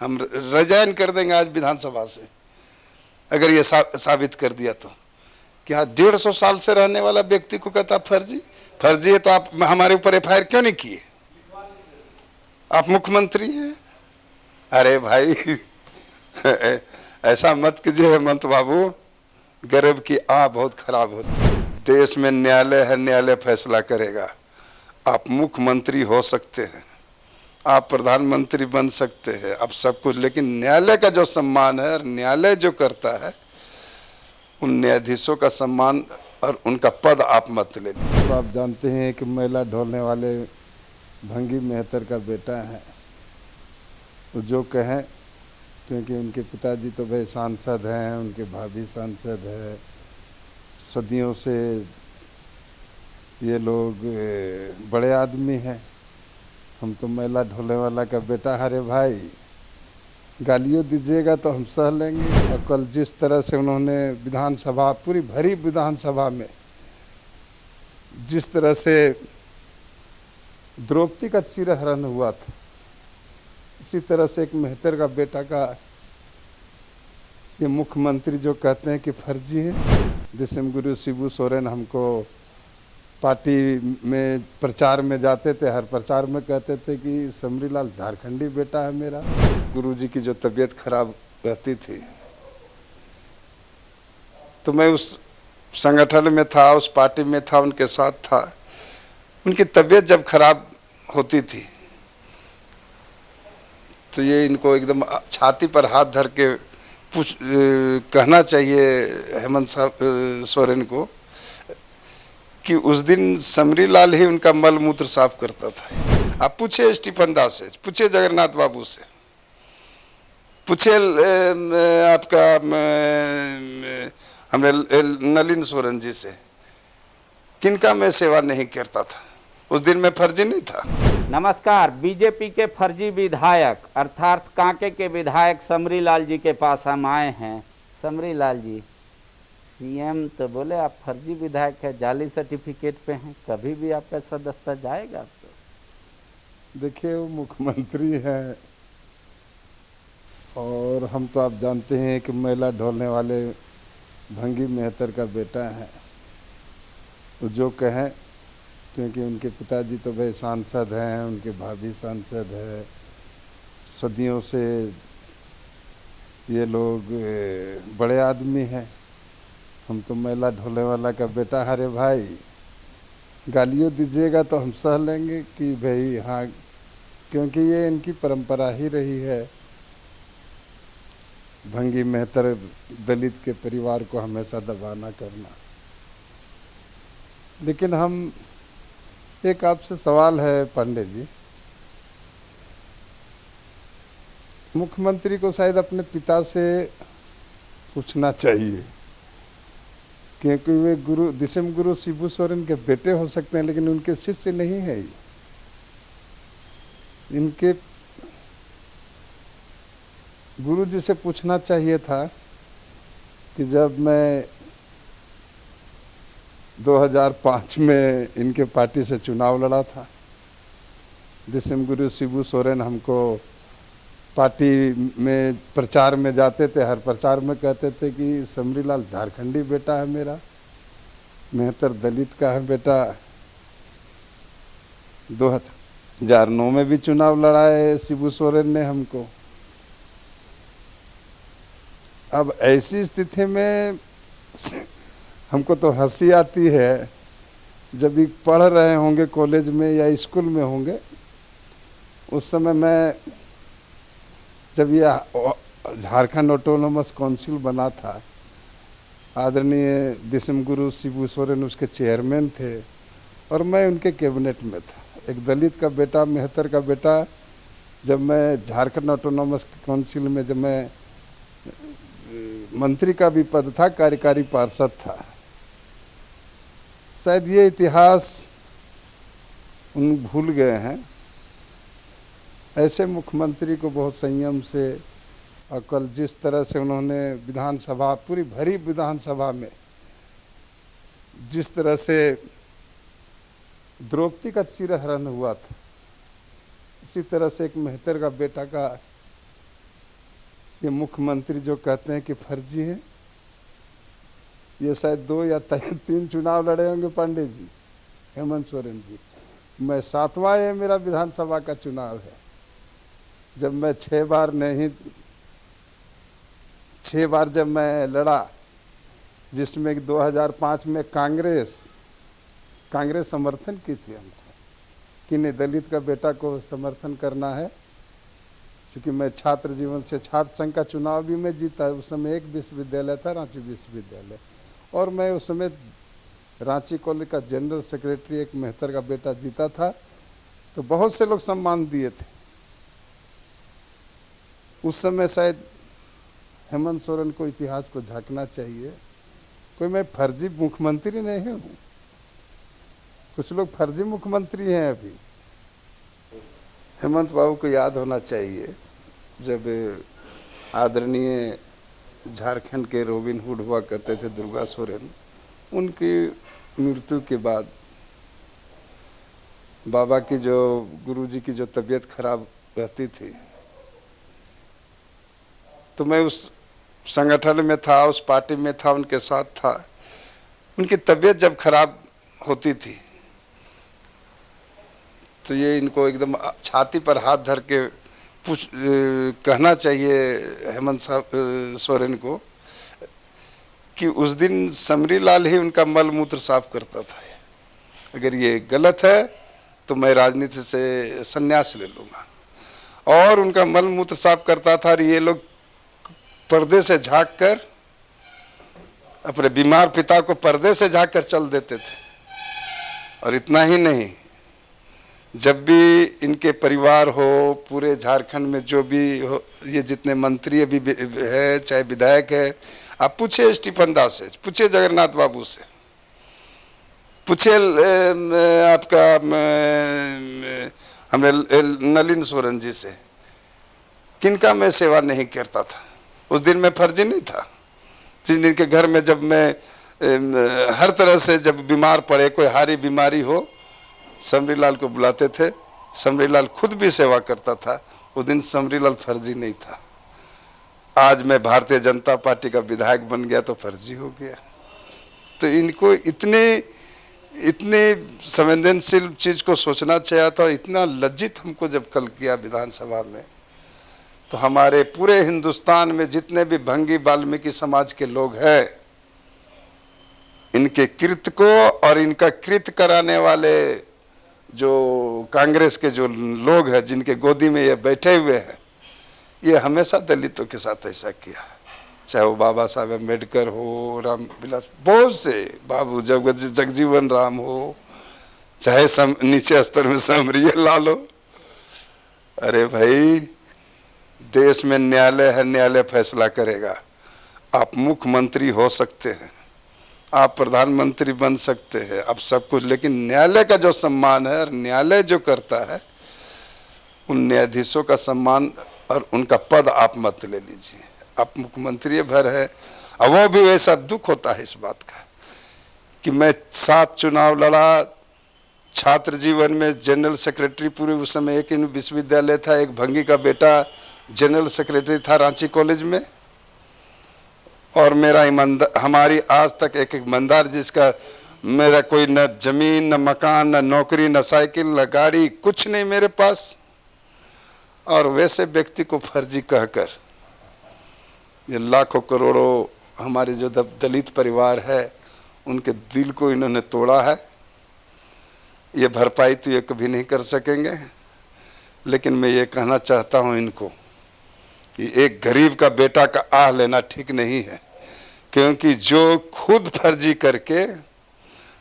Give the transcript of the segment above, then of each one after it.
हम रिजाइन कर देंगे आज विधानसभा से अगर ये साबित कर दिया तो। क्या 150 साल से रहने वाला व्यक्ति को कहता फर्जी? फर्जी है तो आप हमारे ऊपर एफआईआर क्यों नहीं किए? आप मुख्यमंत्री हैं। अरे भाई ऐसा मत कीजिए हेमंत बाबू, गरीब की बहुत खराब होती है। देश में न्यायालय है, न्यायालय फैसला करेगा। आप मुख्यमंत्री हो सकते हैं, आप प्रधानमंत्री बन सकते हैं, आप सब कुछ, लेकिन न्यायालय का जो सम्मान है और न्यायालय जो करता है, उन न्यायाधीशों का सम्मान और उनका पद आप मत ले लीजिए। तो आप जानते हैं कि मैला ढोलने वाले भंगी मेहतर का बेटा है। वो जो कहें, क्योंकि उनके पिताजी तो भाई सांसद हैं, उनके भाभी सांसद है, सदियों से ये लोग बड़े आदमी हैं। हम तो मैला ढोलने वाला का बेटा। हरे भाई, गालियों दीजिएगा तो हम सह लेंगे। और कल जिस तरह से उन्होंने विधानसभा, पूरी भरी विधानसभा में जिस तरह से द्रौपदी का चीरहरण हुआ था, इसी तरह से एक मेहतर का बेटा का ये मुख्यमंत्री जो कहते हैं कि फर्जी है। दिसम गुरु शिबू सोरेन हमको पार्टी में प्रचार में जाते थे, हर प्रचार में कहते थे कि समरीलाल झारखंडी बेटा है मेरा। गुरुजी की जो तबीयत खराब रहती थी तो मैं उस संगठन में था, उस पार्टी में था, उनके साथ था। उनकी तबीयत जब खराब होती थी तो ये इनको एकदम छाती पर हाथ धर के कहना चाहिए हेमंत सोरेन को कि उस दिन समरीलाल ही उनका मल मूत्र साफ करता था। आप पूछे स्टीफन दास से, पूछे जगन्नाथ बाबू से, पूछे आपका हमने नलिन सोरेन जी से, किनका मैं सेवा नहीं करता था। उस दिन मैं फर्जी नहीं था। नमस्कार। बीजेपी के फर्जी विधायक अर्थात कांके के विधायक समरीलाल जी के पास हम आए हैं। समरीलाल जी, सीएम तो बोले आप फर्जी विधायक है, जाली सर्टिफिकेट पे हैं, कभी भी आपका सदस्यता जाएगा? तो देखिए, वो मुख्यमंत्री हैं और हम तो आप जानते हैं कि मैला ढोलने वाले भंगी मेहतर का बेटा है। वो जो कहें, क्योंकि उनके पिताजी तो भाई सांसद हैं, उनके भाभी सांसद है, सदियों से ये लोग बड़े आदमी हैं। हम तो मैला ढोलने वाला का बेटा। हरे भाई, गालियों दीजिएगा तो हम सह लेंगे कि भाई हाँ, क्योंकि ये इनकी परंपरा ही रही है। भंगी मेहतर दलित के परिवार को हमेशा दबाना करना। लेकिन हम एक आपसे सवाल है पांडे जी, मुख्यमंत्री को शायद अपने पिता से पूछना चाहिए, क्योंकि वे दिसम गुरु शिबू सोरेन के बेटे हो सकते हैं लेकिन उनके शिष्य नहीं है। इनके गुरु जी से पूछना चाहिए था कि जब मैं 2005 में इनके पार्टी से चुनाव लड़ा था, दिसम गुरु शिबू सोरेन हमको पार्टी में प्रचार में जाते थे, हर प्रचार में कहते थे कि समरीलाल झारखंडी बेटा है मेरा, मेहतर दलित का है बेटा। 2009 में भी चुनाव लड़ाए शिबू सोरेन ने हमको। अब ऐसी स्थिति में हमको तो हंसी आती है, जब ये पढ़ रहे होंगे कॉलेज में या स्कूल में होंगे, उस समय मैं जब ये झारखंड ऑटोनोमस काउंसिल बना था, आदरणीय दिसम गुरु शिबू सोरेन उसके चेयरमैन थे और मैं उनके कैबिनेट में था। एक दलित का बेटा, मेहतर का बेटा, जब मैं झारखंड ऑटोनोमस काउंसिल में, जब मैं मंत्री का भी पद था, कार्यकारी पार्षद था, शायद ये इतिहास उन भूल गए हैं। ऐसे मुख्यमंत्री को बहुत संयम से, और कल जिस तरह से उन्होंने विधानसभा, पूरी भरी विधानसभा में जिस तरह से द्रौपदी का चीरहरण हुआ था, इसी तरह से एक मेहतर का बेटा का ये मुख्यमंत्री जो कहते हैं कि फर्जी है, ये शायद 2 या 3 चुनाव लड़े होंगे पंडित जी, हेमंत सोरेन जी। मैं 7वां ये मेरा विधानसभा का चुनाव है। जब मैं 6 बार जब मैं लड़ा, जिसमें 2005 में कांग्रेस समर्थन की थी हमको कि नहीं, दलित का बेटा को समर्थन करना है। क्योंकि मैं छात्र जीवन से छात्र संघ का चुनाव भी मैं जीता। उस समय एक विश्वविद्यालय था, रांची विश्वविद्यालय, और मैं उस समय रांची कॉलेज का जनरल सेक्रेटरी एक मेहतर का बेटा जीता था। तो बहुत से लोग सम्मान दिए थे। उस समय शायद हेमंत सोरेन को इतिहास को झांकना चाहिए। कोई मैं फर्जी मुख्यमंत्री नहीं हूँ। कुछ लोग फर्जी मुख्यमंत्री हैं अभी। हेमंत बाबू को याद होना चाहिए, जब आदरणीय झारखंड के रॉबिन हुड हुआ करते थे दुर्गा सोरेन, उनकी मृत्यु के बाद बाबा की गुरुजी की जो तबीयत खराब रहती थी, तो मैं उस संगठन में था, उस पार्टी में था, उनके साथ था। उनकी तबीयत जब खराब होती थी तो ये इनको एकदम छाती पर हाथ धर के कहना चाहिए हेमंत सोरेन को कि उस दिन समरीलाल ही उनका मल मूत्र साफ करता था। अगर ये गलत है तो मैं राजनीति से संन्यास ले लूँगा। और उनका मल मूत्र साफ करता था और ये लोग पर्दे से झाँक कर अपने बीमार पिता को पर्दे से झाँक कर चल देते थे। और इतना ही नहीं, जब भी इनके परिवार हो, पूरे झारखंड में जो भी हो, ये जितने मंत्री अभी है, चाहे विधायक है, आप पूछिए स्टीफन दास से, पूछिए जगन्नाथ बाबू से, पूछिए आपका हमने नलिन सोरेन जी से, किनका मैं सेवा नहीं करता था। उस दिन मैं फर्जी नहीं था। जिस दिन के घर में जब मैं हर तरह से जब बीमार पड़े, कोई हारी बीमारी हो, समरीलाल को बुलाते थे। समरीलाल खुद भी सेवा करता था। उस दिन समरीलाल फर्जी नहीं था। आज मैं भारतीय जनता पार्टी का विधायक बन गया तो फर्जी हो गया। तो इनको इतने संवेदनशील चीज को सोचना चाहिए था। इतना लज्जित हमको जब कल किया विधानसभा में, तो हमारे पूरे हिंदुस्तान में जितने भी भंगी वाल्मीकि समाज के लोग हैं, इनके कृत्य को और इनका कृत्य कराने वाले जो कांग्रेस के जो लोग हैं, जिनके गोदी में ये बैठे हुए हैं, ये हमेशा दलितों के साथ ऐसा किया। चाहे वो बाबा साहब अम्बेडकर हो, राम विलास, बहुत से बाबू जगजीवन राम हो, चाहे नीचे स्तर में समरिया लाल हो। अरे भाई, देश में न्यायालय है, न्यायालय फैसला करेगा। आप मुख्यमंत्री हो सकते हैं, आप प्रधानमंत्री बन सकते हैं, आप सब कुछ, लेकिन न्यायालय का जो सम्मान है और न्यायालय जो करता है, उन न्यायाधीशों का सम्मान और उनका पद आप मत ले लीजिए। आप मुख्यमंत्री भर है। और वो भी वैसा दुख होता है इस बात का कि मैं 7 चुनाव लड़ा, छात्र जीवन में जनरल सेक्रेटरी, पूरे उस समय एक विश्वविद्यालय था, एक भंगी का बेटा जनरल सेक्रेटरी था रांची कॉलेज में, और मेरा ईमानदार, हमारी आज तक एक ईमानदार जिसका मेरा कोई न जमीन, न मकान, न नौकरी, न साइकिल, न गाड़ी, कुछ नहीं मेरे पास। और वैसे व्यक्ति को फर्जी कहकर ये लाखों करोड़ों हमारे जो दलित परिवार है, उनके दिल को इन्होंने तोड़ा है। ये भरपाई तो ये कभी नहीं कर सकेंगे। लेकिन मैं ये कहना चाहता हूँ इनको कि एक गरीब का बेटा का आह लेना ठीक नहीं है, क्योंकि जो खुद फर्जी करके,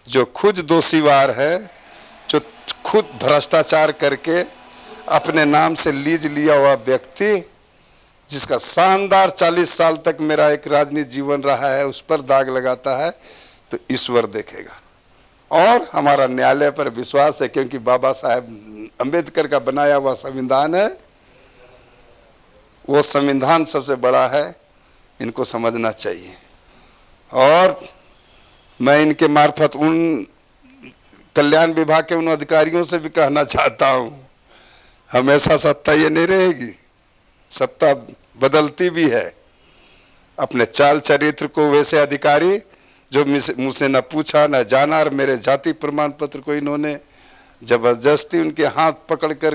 जो खुद दोषीवार है, जो खुद भ्रष्टाचार करके अपने नाम से लीज लिया हुआ व्यक्ति, जिसका शानदार 40 साल तक मेरा एक राजनीतिक जीवन रहा है, उस पर दाग लगाता है, तो ईश्वर देखेगा। और हमारा न्यायालय पर विश्वास है, क्योंकि बाबा साहेब अम्बेडकर का बनाया हुआ संविधान है, वो संविधान सबसे बड़ा है। इनको समझना चाहिए। और मैं इनके मार्फत उन कल्याण विभाग के उन अधिकारियों से भी कहना चाहता हूँ, हमेशा सत्ता ये नहीं रहेगी। सत्ता बदलती भी है। अपने चाल चरित्र को वैसे अधिकारी जो मुझसे न पूछा न जाना, और मेरे जाति प्रमाण पत्र को इन्होंने जबरदस्ती उनके हाथ पकड़ कर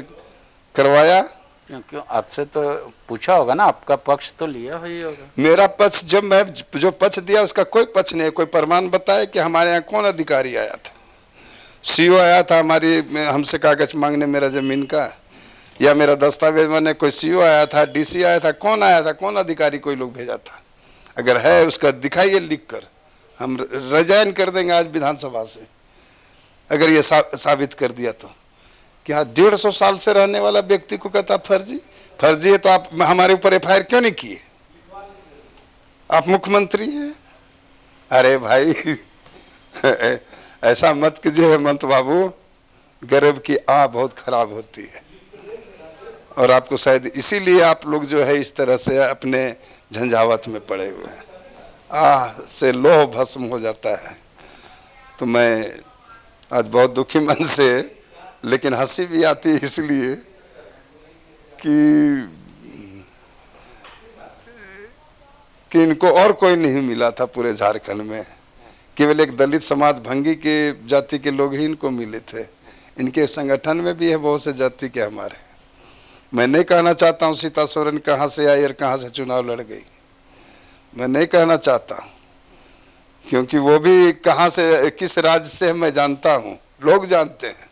करवाया। क्यों आपसे तो पूछा होगा ना, आपका पक्ष तो लिया ही होगा। मेरा पक्ष जो पक्ष दिया उसका कोई पक्ष नहीं है। कोई प्रमाण बताए कि हमारे यहाँ कौन अधिकारी आया था? सीओ आया था हमसे कागज मांगने मेरा जमीन का, या मेरा दस्तावेज माने कोई सीओ आया था, डीसी आया था? कौन आया था? कौन अधिकारी कोई लोग भेजा था? अगर है उसका दिखाइए लिख कर, हम रिजाइन कर देंगे आज विधानसभा से अगर ये साबित कर दिया तो। क्या 150 साल से रहने वाला व्यक्ति को कहता फर्जी? फर्जी है तो आप हमारे ऊपर एफआईआर क्यों नहीं किए? आप मुख्यमंत्री हैं। अरे भाई ऐसा मत कीजिए हेमंत बाबू, गरीब की आह बहुत खराब होती है। और आपको शायद इसीलिए आप लोग जो है इस तरह से अपने झंझावत में पड़े हुए हैं। आह से लोह भस्म हो जाता है। तो मैं आज बहुत दुखी मन से, लेकिन हंसी भी आती है इसलिए कि इनको और कोई नहीं मिला था पूरे झारखंड में। केवल एक दलित समाज भंगी के जाति के लोग ही इनको मिले थे। इनके संगठन में भी है बहुत से जाति के हमारे। मैं नहीं कहना चाहता हूँ सीता सोरेन कहाँ से आई और कहाँ से चुनाव लड़ गई, मैं नहीं कहना चाहता, क्योंकि वो भी कहाँ से किस राज्य से मैं जानता हूँ, लोग जानते हैं।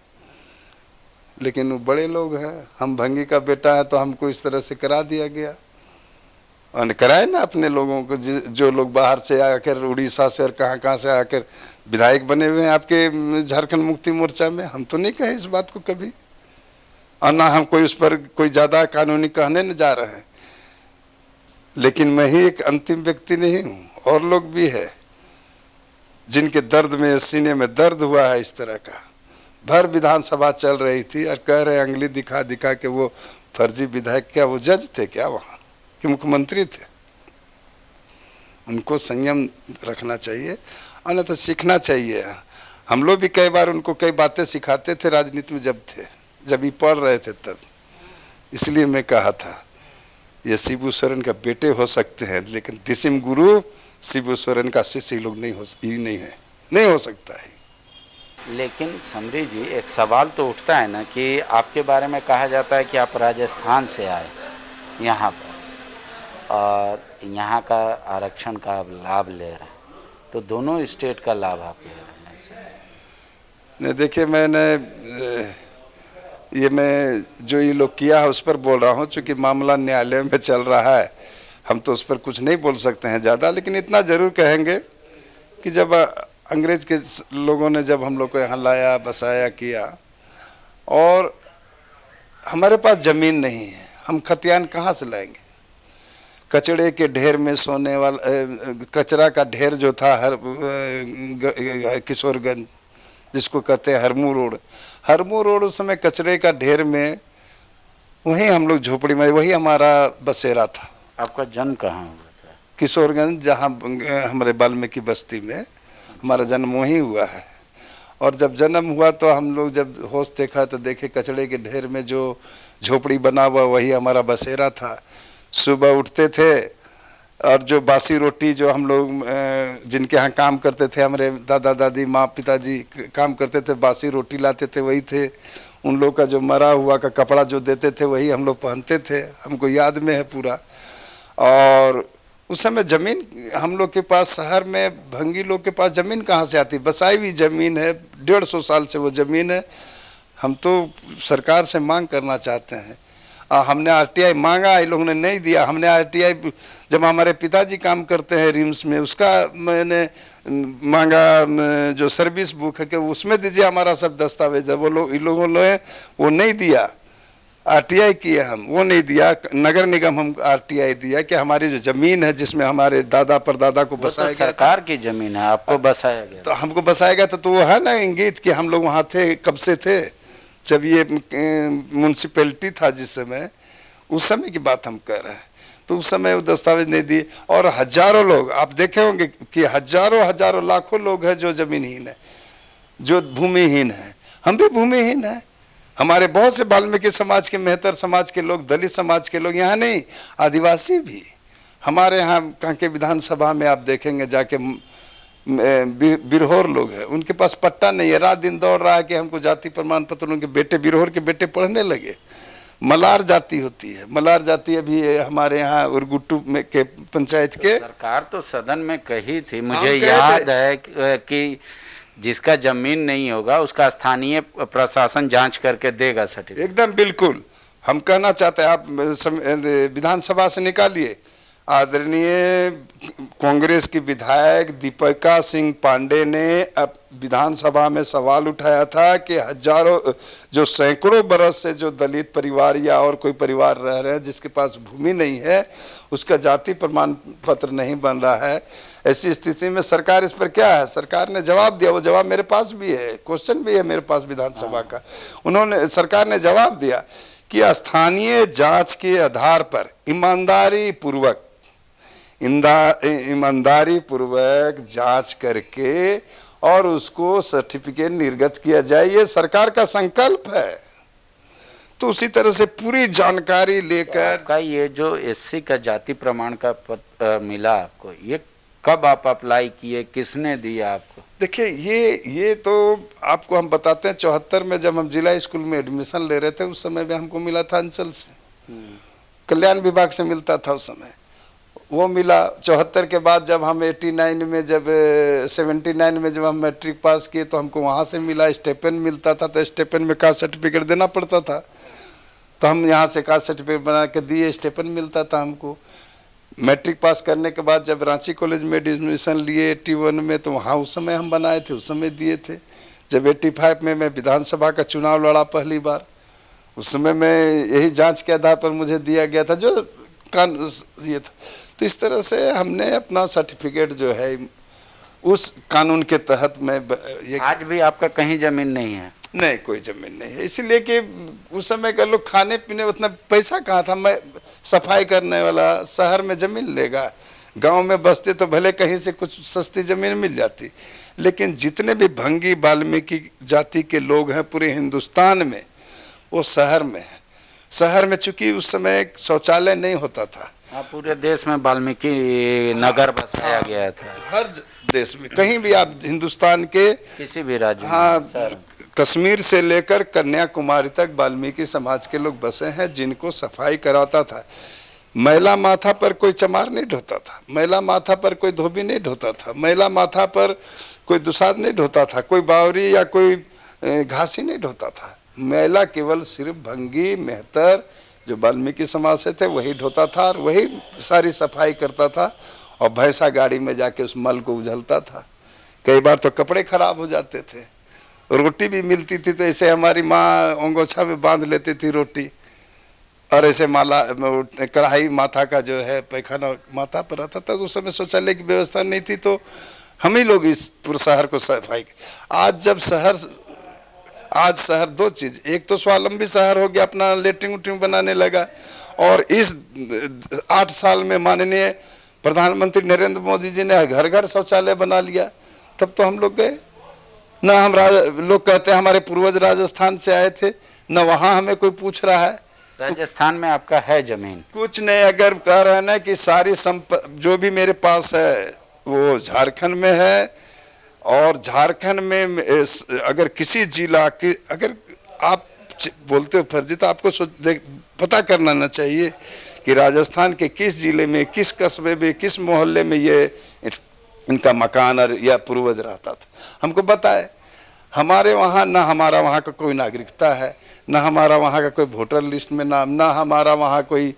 लेकिन वो बड़े लोग हैं। हम भंगी का बेटा है तो हमको इस तरह से करा दिया गया। और कराए ना अपने लोगों को, जो लोग बाहर से आकर उड़ीसा से और कहाँ से आकर विधायक बने हुए हैं आपके झारखंड मुक्ति मोर्चा में। हम तो नहीं कहे इस बात को कभी, और ना हम कोई उस पर कोई ज़्यादा कानूनी कहने न जा रहे हैं। लेकिन मैं ही एक अंतिम व्यक्ति नहीं हूँ, और लोग भी है जिनके दर्द में, सीने में दर्द हुआ है इस तरह का। भर विधानसभा चल रही थी और कह रहे अंगली दिखा दिखा के वो फर्जी विधायक, क्या वो जज थे क्या वहाँ कि मुख्यमंत्री थे? उनको संयम रखना चाहिए, अन्यथा सीखना चाहिए। हम लोग भी कई बार उनको कई बातें सिखाते थे राजनीति में जब ये पढ़ रहे थे तब। इसलिए मैं कहा था ये शिबू सोरेन का बेटे हो सकते हैं, लेकिन दिसिम गुरु शिबू सोरेन का शिष्य लोग नहीं हो सकता है। लेकिन समरी जी, एक सवाल तो उठता है ना कि आपके बारे में कहा जाता है कि आप राजस्थान से आए यहाँ पर और यहाँ का आरक्षण का आप लाभ ले रहे हैं, तो दोनों स्टेट का लाभ आप ले रहे हैं। नहीं देखिए, मैं जो ये लोग किया है उस पर बोल रहा हूँ, चूँकि मामला न्यायालय में चल रहा है, हम तो उस पर कुछ नहीं बोल सकते हैं ज़्यादा। लेकिन इतना ज़रूर कहेंगे कि जब अंग्रेज के लोगों ने जब हम लोग को यहाँ लाया, बसाया, किया, और हमारे पास ज़मीन नहीं है, हम खतियान कहाँ से लाएंगे? कचड़े के ढेर में सोने वाला, कचरा का ढेर जो था किशोरगंज जिसको कहते हैं हरमू रोड उस समय कचरे का ढेर में, वहीं हम लोग झोपड़ी में, वही हमारा बसेरा था। आपका जन्म कहाँ हुआ था? किशोरगंज, जहाँ हमारे वाल्मीकि बस्ती में हमारा जन्म वहीं हुआ है। और जब जन्म हुआ तो हम लोग जब होश देखा तो देखे कचड़े के ढेर में जो झोपड़ी बना हुआ वही हमारा बसेरा था। सुबह उठते थे और जो बासी रोटी जो हम लोग जिनके यहाँ काम करते थे, हमारे दादा दादी माँ पिताजी काम करते थे, बासी रोटी लाते थे, वही थे। उन लोग का जो मरा हुआ का कपड़ा जो देते थे वही हम लोग पहनते थे, हमको याद में है पूरा। और उस समय ज़मीन हम लोग के पास, शहर में भंगी लोग के पास ज़मीन कहाँ से आती? बसाई हुई ज़मीन है, 150 साल से वो ज़मीन है। हम तो सरकार से मांग करना चाहते हैं। हमने आरटीआई मांगा, इन लोगों ने नहीं दिया। हमने आरटीआई, जब हमारे पिताजी काम करते हैं रिम्स में, उसका मैंने मांगा जो सर्विस बुक है कि उसमें दीजिए हमारा सब दस्तावेज है। वो लोग, इन लोगों ने वो नहीं दिया। आरटीआई किए हम, वो नहीं दिया। नगर निगम हम आरटीआई दिया कि हमारी जो ज़मीन है जिसमें हमारे दादा परदादा को बसाया गया, सरकार की ज़मीन है, आपको बसाया गया, तो हमको बसाया गया तो वो है ना इंगित कि हम लोग वहाँ थे, कब से थे, जब ये म्यूनसिपैलिटी था जिस समय, उस समय की बात हम कह रहे हैं। तो उस समय वो दस्तावेज नहीं दिए। और हजारों लोग आप देखे होंगे कि हजारों लाखों लोग हैं जो जमीनहीन है, जो भूमिहीन है। हम भी भूमिहीन है, हमारे बहुत से वाल्मीकि समाज के, मेहतर समाज के लोग, दलित समाज के लोग, यहाँ नहीं, आदिवासी भी हमारे यहाँ कांके विधानसभा में आप देखेंगे जाके बिरहोर लोग हैं, उनके पास पट्टा नहीं है, रात दिन दौड़ रहा है कि हमको जाति प्रमाण पत्र, उनके बेटे, बिरहोर के बेटे पढ़ने लगे। मलार जाति होती है, मलार जाति अभी हमारे यहाँ उरगुट्टू में के पंचायत के, सरकार तो सदन में कही थी, मुझे याद है कि जिसका जमीन नहीं होगा उसका स्थानीय प्रशासन जांच करके देगा सर्टिफिकेट। एकदम बिल्कुल। हम कहना चाहते हैं, आप विधानसभा से निकालिए, आदरणीय कांग्रेस की विधायक दीपिका सिंह पांडे ने अब विधानसभा में सवाल उठाया था कि हजारों, जो सैकड़ों बरस से जो दलित परिवार या और कोई परिवार रह रहे हैं जिसके पास भूमि नहीं है, उसका जाति प्रमाण पत्र नहीं बन रहा है, ऐसी स्थिति में सरकार इस पर क्या है? सरकार ने जवाब दिया, वो जवाब मेरे पास भी है, क्वेश्चन भी है मेरे पास विधानसभा का। उन्होंने, सरकार ने जवाब दिया कि स्थानीय जांच के आधार पर ईमानदारी पूर्वक जांच करके और उसको सर्टिफिकेट निर्गत किया जाए, ये सरकार का संकल्प है। तो उसी तरह से पूरी जानकारी लेकर, आपका ये जो एससी का जाति प्रमाण का पत्र मिला आपको, ये कब आप अप्लाई किए, किसने दिया आपको? देखिए, ये तो आपको हम बताते हैं, 74 में जब हम जिला स्कूल में एडमिशन ले रहे थे, उस समय भी हमको मिला था अंचल से, कल्याण विभाग से मिलता था उस समय, वो मिला। 74 के बाद जब हम 89 में, जब 79 में जब हम मैट्रिक पास किए तो हमको वहाँ से मिला, स्टेपन मिलता था, तो स्टेपन में कास्ट सर्टिफिकेट देना पड़ता था, तो हम यहाँ से कास्ट सर्टिफिकेट बना के दिए, स्टेपन मिलता था हमको। मैट्रिक पास करने के बाद जब रांची कॉलेज में एडमिशन लिए 81 में, तो वहाँ उस समय हम बनाए थे, उस समय दिए थे। जब 85 में मैं विधानसभा का चुनाव लड़ा पहली बार, उस समय मैं यही जांच के आधार पर मुझे दिया गया था, जो ये था। तो इस तरह से हमने अपना सर्टिफिकेट जो है उस कानून के तहत में ये। आज भी आपका कहीं जमीन नहीं है? नहीं, कोई जमीन नहीं है, इसलिए कि उस समय का लोग खाने पीने उतना पैसा कहाँ था। मैं सफाई करने वाला शहर में जमीन लेगा, गांव में बसते तो भले कहीं से कुछ सस्ती जमीन मिल जाती, लेकिन जितने भी भंगी वाल्मीकि जाति के लोग हैं पूरे हिंदुस्तान में, वो शहर में है। शहर में चूंकि उस समय शौचालय नहीं होता था। पूरे देश में वाल्मीकि नगर बसाया गया था, हर देश में, कहीं भी आप हिंदुस्तान के किसी भी राज्य में, हाँ, कश्मीर से लेकर कन्याकुमारी तक वाल्मीकि समाज के लोग बसे हैं, जिनको सफाई कराता था। मैला माथा पर कोई चमार नहीं ढोता था, मैला माथा पर कोई धोबी नहीं ढोता था, मैला माथा पर कोई दुसाद नहीं ढोता था, कोई बावरी या कोई घासी नहीं ढोता था। मैला केवल सिर्फ भंगी मेहतर जो वाल्मीकि समाज से थे वही ढोता था, और वही सारी सफाई करता था, और भैंसा गाड़ी में जाके उस मल को उझलता था। कई बार तो कपड़े खराब हो जाते थे, रोटी भी मिलती थी तो ऐसे हमारी माँ अंगोछा में बांध लेती थी रोटी, और ऐसे माला कढ़ाई माथा का जो है पैखाना माथा पर रहता था। उस समय शौचालय की व्यवस्था नहीं थी, तो हम ही लोग इस पूरे शहर को सफाई। आज शहर दो चीज, एक तो स्वावलंबी शहर हो गया, अपना लेटरिन उटरिन बनाने लगा, और इस 8 साल में माननीय प्रधानमंत्री नरेंद्र मोदी जी ने घर घर शौचालय बना लिया। तब तो हम लोग गए ना, हम लोग कहते हैं हमारे पूर्वज राजस्थान से आए थे, न वहाँ हमें कोई पूछ रहा है। राजस्थान में आपका है जमीन? कुछ नहीं, अगर कह रहे हैं ना कि सारी जो भी मेरे पास है वो झारखंड में है, और झारखंड में अगर किसी जिला के, अगर आप बोलते हो फर्जी, तो आपको पता करना ना चाहिए कि राजस्थान के किस जिले में, किस कस्बे में, किस मोहल्ले में ये इनका मकान और या पूर्वज रहता था। हमको बताए, हमारे वहाँ ना हमारा वहाँ का कोई नागरिकता है, ना हमारा वहाँ का कोई वोटर लिस्ट में नाम, ना हमारा वहाँ कोई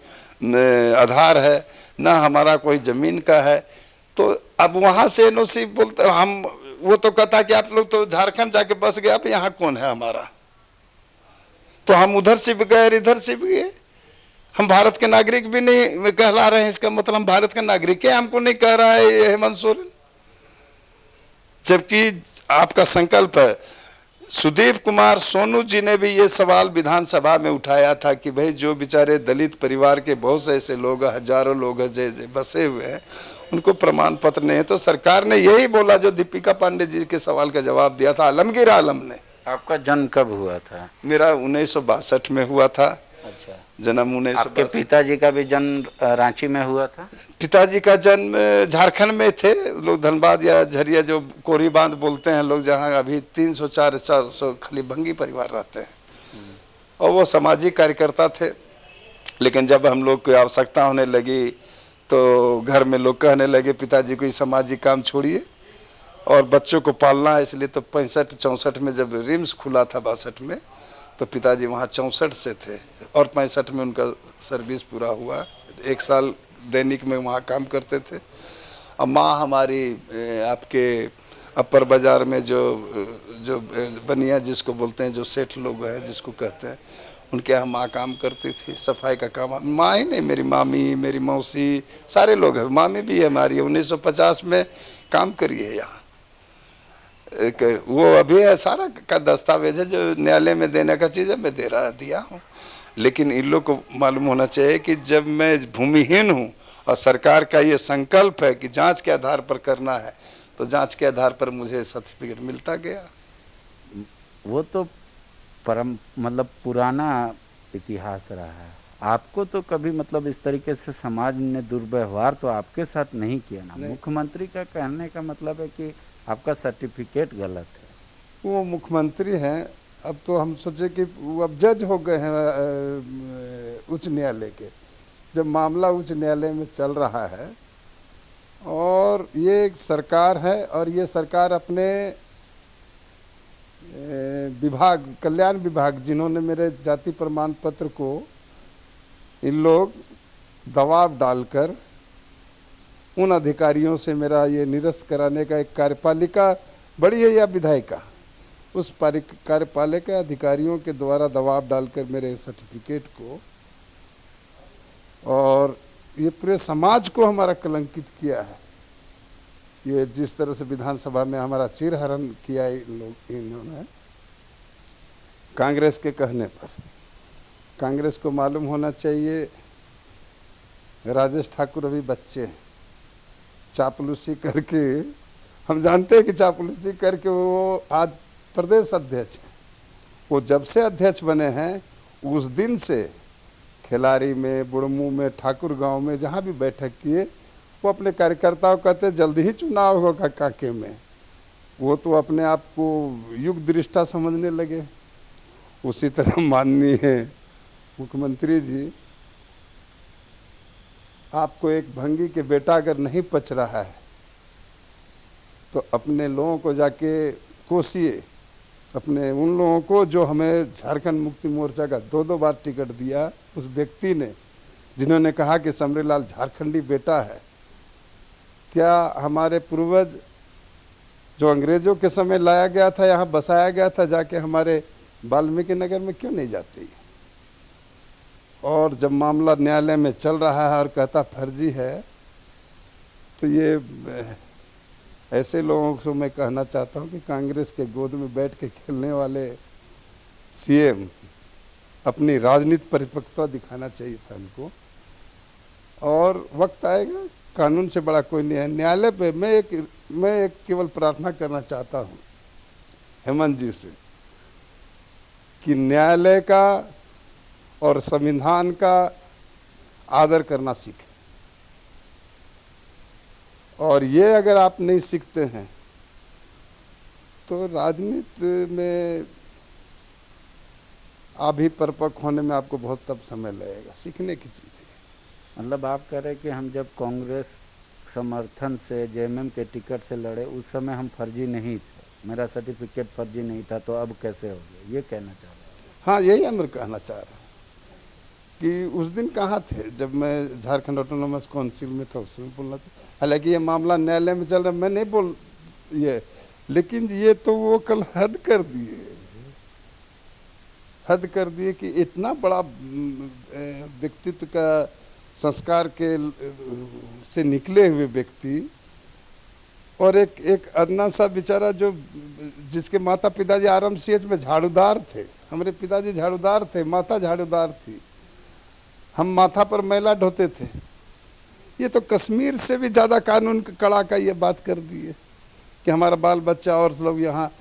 आधार है, ना हमारा कोई ज़मीन का है। तो अब वहाँ से एनओसी बोलते हम, वो तो कहता कि आप लोग तो झारखंड जाके बस गए, अब यहाँ कौन है हमारा? तो हम उधर से भी गए, इधर से भी गए, हम भारत के नागरिक भी नहीं कहला रहे हैं। इसका मतलब हम भारत का नागरिक है, हमको नहीं कह रहा है ये हेमंत सोरेन, जबकि आपका संकल्प है। सुदीप कुमार सोनू जी ने भी ये सवाल विधानसभा में उठाया था कि भाई जो बेचारे दलित परिवार के बहुत से ऐसे लोग, हजारों लोग हैं जो बसे हुए हैं, उनको प्रमाण पत्र नहीं है। तो सरकार ने यही बोला जो दीपिका पांडे जी के सवाल का जवाब दिया था आलमगीर आलम ने, आपका जन्म कब हुआ था? मेरा 1962 में हुआ था अच्छा। जन्म। आपके 1962। पिताजी का भी जन्म रांची में हुआ था? पिताजी का जन्म झारखंड में थे लोग, धनबाद या झरिया जो कोरी बांध बोलते हैं लोग, जहाँ अभी 300-400 खलीभंगी परिवार रहते हैं, और वो सामाजिक कार्यकर्ता थे। लेकिन जब हम लोग को आवश्यकता होने लगी तो घर में लोग कहने लगे पिताजी को ये सामाजिक काम छोड़िए और बच्चों को पालना है, इसलिए तो 65-64 में जब रिम्स खुला था 62 में, तो पिताजी वहाँ 64 से थे और 65 में उनका सर्विस पूरा हुआ। 1 साल दैनिक में वहाँ काम करते थे। और माँ हमारी आपके अपर बाज़ार में जो बनिया जिसको बोलते हैं, जो सेठ लोग हैं जिसको कहते हैं, उनके यहाँ माँ काम करती थी, सफाई का काम। माँ ही नहीं, मेरी मामी, मेरी मौसी, सारे लोग हैं। मामी भी है हमारी, 1950 में काम करी है यहाँ। वो अभी है, सारा का दस्तावेज है जो न्यायालय में देने का चीज़ है, मैं दिया हूँ। लेकिन इन लोग को मालूम होना चाहिए कि जब मैं भूमिहीन हूँ और सरकार का ये संकल्प है कि जांच के आधार पर करना है, तो जांच के आधार पर मुझे सर्टिफिकेट मिलता गया। वो तो मतलब पुराना इतिहास रहा है। आपको तो कभी मतलब इस तरीके से समाज ने दुर्व्यवहार तो आपके साथ नहीं किया ना? मुख्यमंत्री का कहने का मतलब है कि आपका सर्टिफिकेट गलत है। वो मुख्यमंत्री हैं, अब तो हम सोचे कि वो अब जज हो गए हैं उच्च न्यायालय के। जब मामला उच्च न्यायालय में चल रहा है और ये एक सरकार है, और ये सरकार अपने विभाग, कल्याण विभाग, जिन्होंने मेरे जाति प्रमाण पत्र को इन लोग दबाव डालकर उन अधिकारियों से मेरा ये निरस्त कराने का एक कार्यपालिका बड़ी है या विधायिका, उस कार्यपालिका अधिकारियों के द्वारा दबाव डालकर मेरे सर्टिफिकेट को, और ये पूरे समाज को हमारा कलंकित किया है। ये जिस तरह से विधानसभा में हमारा चीरहरण किया इन्होंने कांग्रेस के कहने पर। कांग्रेस को मालूम होना चाहिए राजेश ठाकुर अभी बच्चे हैं, चापलूसी करके, हम जानते हैं कि चापलूसी करके वो आज प्रदेश अध्यक्ष हैं। वो जब से अध्यक्ष बने हैं उस दिन से खिलाड़ी में, बुड़मू में, ठाकुर गांव में जहाँ भी बैठक किए, वो अपने कार्यकर्ताओं कहते जल्दी ही चुनाव होगा कांके में। वो तो अपने आप को युग दृष्टा समझने लगे। उसी तरह माननीय मुख्यमंत्री जी, आपको एक भंगी के बेटा अगर नहीं पच रहा है तो अपने लोगों को जाके कोसिए, अपने उन लोगों को जो हमें झारखंड मुक्ति मोर्चा का 2-2 बार टिकट दिया, उस व्यक्ति ने, जिन्होंने कहा कि समरीलाल झारखंडी बेटा है। क्या हमारे पूर्वज जो अंग्रेजों के समय लाया गया था, यहाँ बसाया गया था, जाके हमारे वाल्मीकि नगर में क्यों नहीं जाती? और जब मामला न्यायालय में चल रहा है और कहता फर्जी है, तो ये ऐसे लोगों को मैं कहना चाहता हूँ कि कांग्रेस के गोद में बैठ के खेलने वाले सीएम अपनी राजनीति परिपक्वता दिखाना चाहिए था उनको। और वक्त आएगा, कानून से बड़ा कोई नहीं है। न्यायालय पे मैं एक केवल प्रार्थना करना चाहता हूँ हेमंत जी से कि न्यायालय का और संविधान का आदर करना सीखें। और ये अगर आप नहीं सीखते हैं तो राजनीति में अभी परिपक्व होने में आपको बहुत तब समय लगेगा। सीखने की चीज़ है। मतलब आप कह रहे हैं कि हम जब कांग्रेस समर्थन से जेएमएम के टिकट से लड़े उस समय हम फर्जी नहीं थे, मेरा सर्टिफिकेट फर्जी नहीं था, तो अब कैसे हो गया, ये कहना चाह रहे हैं? हाँ, यही हम कहना चाह रहे हैं कि उस दिन कहाँ थे जब मैं झारखंड ऑटोनोमस काउंसिल में था, उसमें बोलना चाहिए। हालांकि ये मामला न्यायालय में चल रहा है, मैं नहीं बोल ये, लेकिन ये तो वो कल हद कर दिए कि इतना बड़ा व्यक्तित्व का संस्कार के से निकले हुए व्यक्ति और एक अदना सा बेचारा जो जिसके माता पिताजी RMCH में झाड़ूदार थे, हमारे पिताजी झाड़ूदार थे, माता झाड़ूदार थी, हम माथा पर मैला ढोते थे। ये तो कश्मीर से भी ज़्यादा कानून कड़ा का ये बात कर दी है कि हमारा बाल बच्चा और लोग यहाँ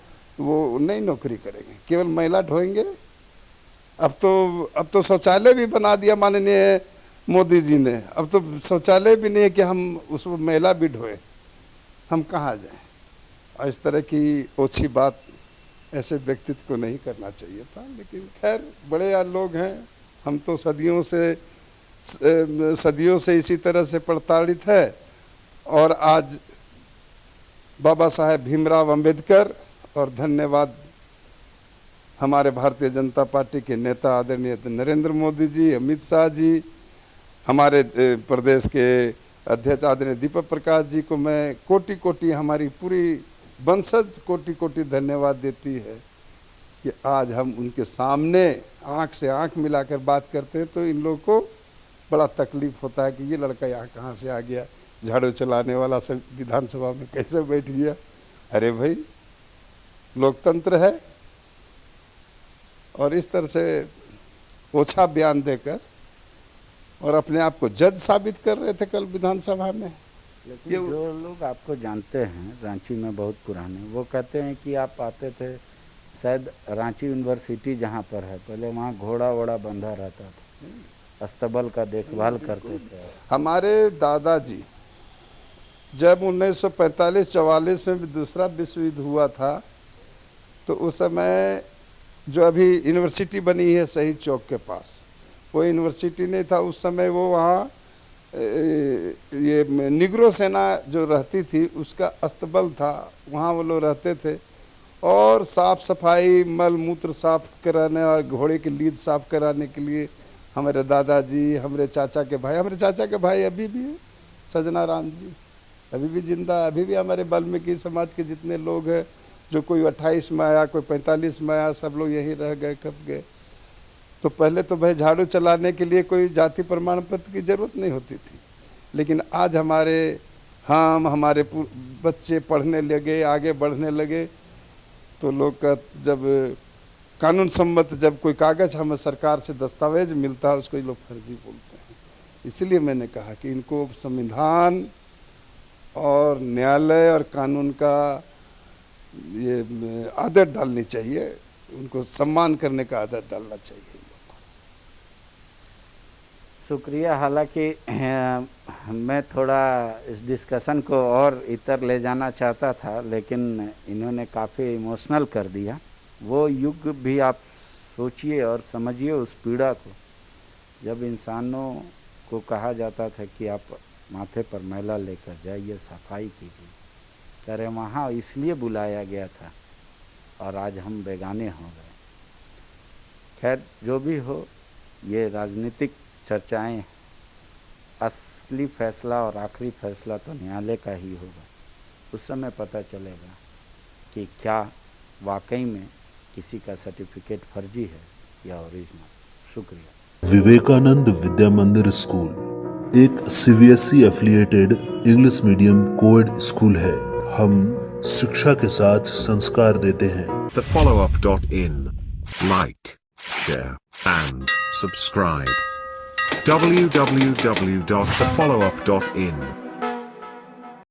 वो नहीं नौकरी करेंगे, केवल महिला ढोएंगे। अब तो शौचालय भी बना दिया माननीय मोदी जी ने, अब तो शौचालय भी नहीं है कि हम उस महिला भी ढोए, हम कहाँ जाएं। और इस तरह की ओछी बात ऐसे व्यक्तित्व को नहीं करना चाहिए था, लेकिन खैर बड़े लोग हैं, हम तो सदियों से इसी तरह से प्रताड़ित है। और आज बाबा साहेब भीमराव अंबेडकर और धन्यवाद हमारे भारतीय जनता पार्टी के नेता आदरणीय नरेंद्र मोदी जी, अमित शाह जी, हमारे प्रदेश के अध्यक्ष आदरणीय दीपक प्रकाश जी को मैं कोटि कोटि, हमारी पूरी वंशज कोटि कोटि धन्यवाद देती है कि आज हम उनके सामने आंख से आंख मिलाकर बात करते हैं तो इन लोगों को बड़ा तकलीफ होता है कि ये लड़का यहाँ कहाँ से आ गया, झाड़ू चलाने वाला सब विधानसभा में कैसे बैठ गया। अरे भाई, लोकतंत्र है। और इस तरह से ओछा बयान देकर और अपने आप को जज साबित कर रहे थे कल विधानसभा में। लेकिन जो लोग आपको जानते हैं रांची में बहुत पुराने, वो कहते हैं कि आप आते थे शायद रांची यूनिवर्सिटी जहाँ पर है, पहले वहाँ घोड़ा वोड़ा बंधा रहता था, अस्तबल का देखभाल करते थे। हमारे दादाजी जब 1945-44 में दूसरा विश्व युद्ध हुआ था तो उस समय जो अभी यूनिवर्सिटी बनी है शहीद चौक के पास, वो यूनिवर्सिटी नहीं था उस समय, वो वहाँ ये निग्रो सेना जो रहती थी उसका अस्तबल था, वहाँ वो लोग रहते थे। और साफ़ सफाई, मल मूत्र साफ कराने और घोड़े की लीद साफ कराने के लिए हमारे दादाजी, हमारे चाचा के भाई अभी भी है, सजना राम जी अभी भी जिंदा, अभी भी हमारे वाल्मीकि समाज के जितने लोग हैं, जो कोई 28 में आया, कोई 45 में आया, सब लोग यहीं रह गए, कब गए। तो पहले तो भाई झाड़ू चलाने के लिए कोई जाति प्रमाण पत्र की ज़रूरत नहीं होती थी, लेकिन आज हमारे बच्चे पढ़ने लगे, आगे बढ़ने लगे, तो लोग का जब कानून सम्मत जब कोई कागज़ हमें सरकार से दस्तावेज मिलता है उसको ये लोग फर्जी बोलते हैं। इसलिए मैंने कहा कि इनको संविधान और न्यायालय और कानून का ये आदत डालनी चाहिए, उनको सम्मान करने का आदत डालना चाहिए। शुक्रिया। हालांकि मैं थोड़ा इस डिस्कशन को और इतर ले जाना चाहता था, लेकिन इन्होंने काफ़ी इमोशनल कर दिया। वो युग भी आप सोचिए और समझिए उस पीड़ा को, जब इंसानों को कहा जाता था कि आप माथे पर मैला लेकर जाइए, सफाई कीजिए, कह रहे वहाँ इसलिए बुलाया गया था और आज हम बेगाने हो गए। खैर जो भी हो, ये राजनीतिक चर्चाएं, असली फैसला और आखिरी फैसला तो न्यायालय का ही होगा। उस समय पता चलेगा कि क्या वाकई में किसी का सर्टिफिकेट फर्जी है या ओरिजिनल। शुक्रिया। विवेकानंद विद्या मंदिर स्कूल एक CBSE affiliated English medium coed school है। हम शिक्षा के साथ संस्कार देते हैं। thefollowup.in. Like, share and subscribe. www.thefollowup.in